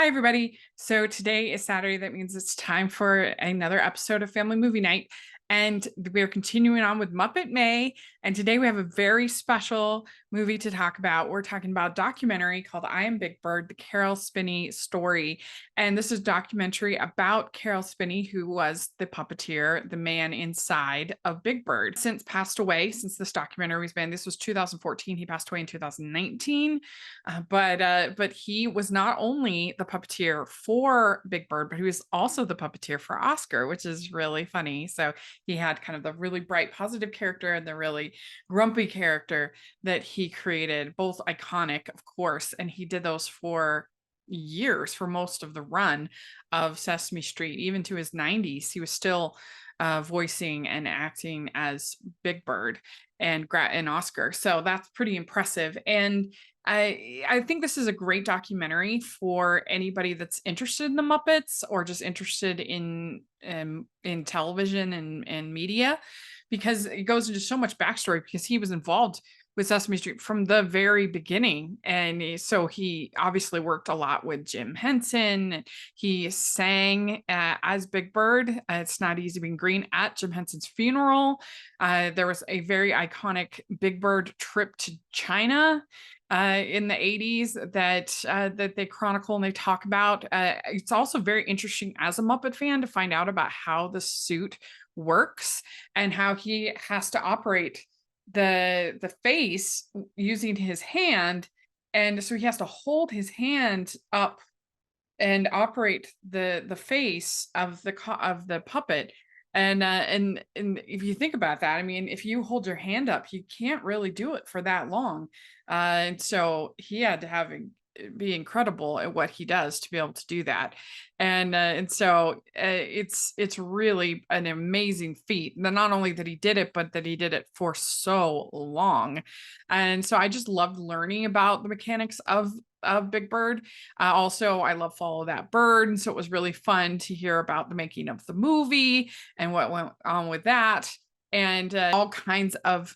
Hi, everybody. So today is Saturday. That means it's time for another episode of Family Movie Night. And we're continuing on with Muppet May. And today we have a very special movie to talk about. We're talking about a documentary called I Am Big Bird, the Caroll Spinney story. And this is a documentary about Caroll Spinney, who was the puppeteer, the man inside of Big Bird. Since passed away, since this documentary was made, this was 2014. He passed away in 2019. But he was not only the puppeteer for Big Bird, but he was also the puppeteer for Oscar, which is really funny. So he had kind of the really bright, positive character and the really grumpy character that he created, both iconic, of course, and he did those for years, for most of the run of Sesame Street, even to his 90s. He was still voicing and acting as Big Bird and Oscar. So that's pretty impressive. And I think this is a great documentary for anybody that's interested in the Muppets or just interested in television and media, because it goes into so much backstory, because he was involved with Sesame Street from the very beginning. And so he obviously worked a lot with Jim Henson. He sang as Big Bird, It's Not Easy Being Green, at Jim Henson's funeral. There was a very iconic Big Bird trip to China in the 80s that they chronicle and they talk about. It's also very interesting as a Muppet fan to find out about how the suit works and how he has to operate the face using his hand. And so he has to hold his hand up and operate the face of the puppet. And if you think about that, I mean, if you hold your hand up, you can't really do it for that long. And so he had to be incredible at what he does to be able to do that. And so it's really an amazing feat. Not only that he did it, but that he did it for so long. And so I just loved learning about the mechanics of Big Bird. Also, I love Follow That Bird. And so it was really fun to hear about the making of the movie and what went on with that. And all kinds of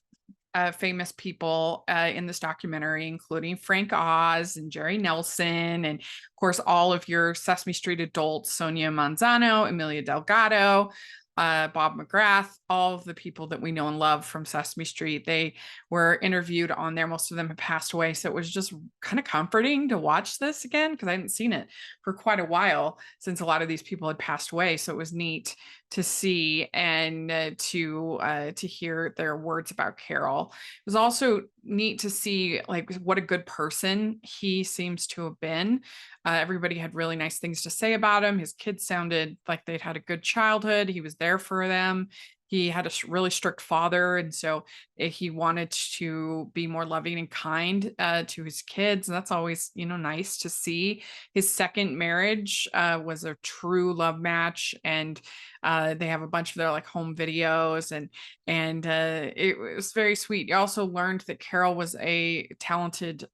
famous people in this documentary, including Frank Oz and Jerry Nelson, and of course, all of your Sesame Street adults, Sonia Manzano, Emilia Delgado, Bob McGrath, all of the people that we know and love from Sesame Street. They were interviewed on there. Most of them have passed away. So it was just kind of comforting to watch this again, because I hadn't seen it for quite a while since a lot of these people had passed away. So it was neat to see and to hear their words about Caroll. It was also neat to see like what a good person he seems to have been. Everybody had really nice things to say about him. His kids sounded like they'd had a good childhood. He was there for them. He had a really strict father, and so he wanted to be more loving and kind to his kids. And that's always, nice to see. His second marriage was a true love match, and they have a bunch of their like home videos, and it was very sweet. You also learned that Caroll was a talented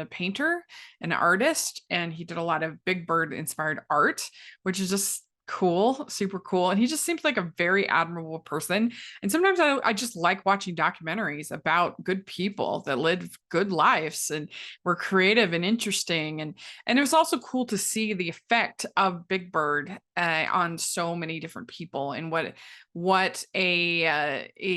painter, an artist, and he did a lot of Big Bird inspired art, which is just cool, super cool. And he just seems like a very admirable person. And sometimes I just like watching documentaries about good people that lived good lives and were creative and interesting. And it was also cool to see the effect of Big Bird on so many different people, and what a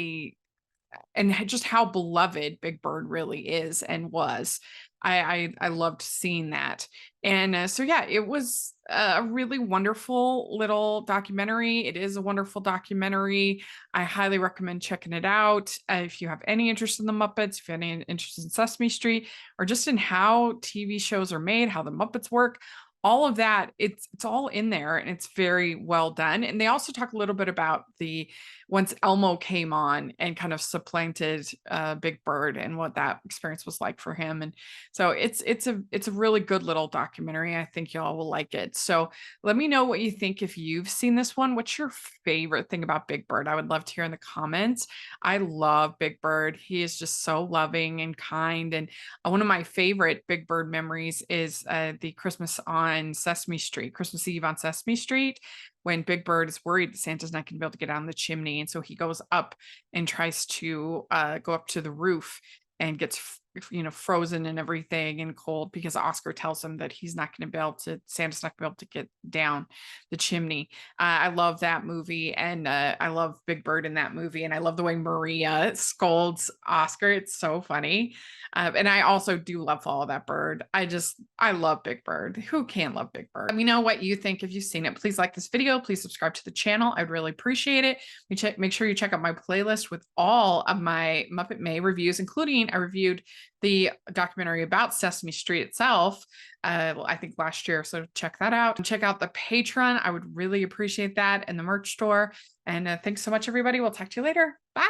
and just how beloved Big Bird really is and was. I loved seeing that. And so yeah, it was a really wonderful little documentary. It is a wonderful documentary. I highly recommend checking it out. If you have any interest in the Muppets, if you have any interest in Sesame Street, or just in how TV shows are made, how the Muppets work, all of that, it's all in there, and it's very well done. And they also talk a little bit about once Elmo came on and kind of supplanted Big Bird, and what that experience was like for him. And so it's a really good little documentary. I think y'all will like it. So let me know what you think if you've seen this one. What's your favorite thing about Big Bird? I would love to hear in the comments. I love Big Bird. He is just so loving and kind. And one of my favorite Big Bird memories is the Christmas Eve on Sesame Street, when Big Bird is worried that Santa's not going to be able to get down the chimney. And so he goes up and tries to go up to the roof and gets frozen and everything and cold because Oscar tells him that he's not going to be able to, Santa's not going to be able to get down the chimney. I love that movie, and I love Big Bird in that movie, and I love the way Maria scolds Oscar. It's so funny. And I also do love Follow That Bird. I love Big Bird. Who can't love Big Bird? Let me know what you think if you've seen it. Please like this video. Please subscribe to the channel. I'd really appreciate it. Make sure you check out my playlist with all of my Muppet May reviews, including I reviewed the documentary about Sesame Street itself, I think last year. So check that out. And check out the Patreon. I would really appreciate that, and the merch store. And thanks so much, everybody. We'll talk to you later. Bye.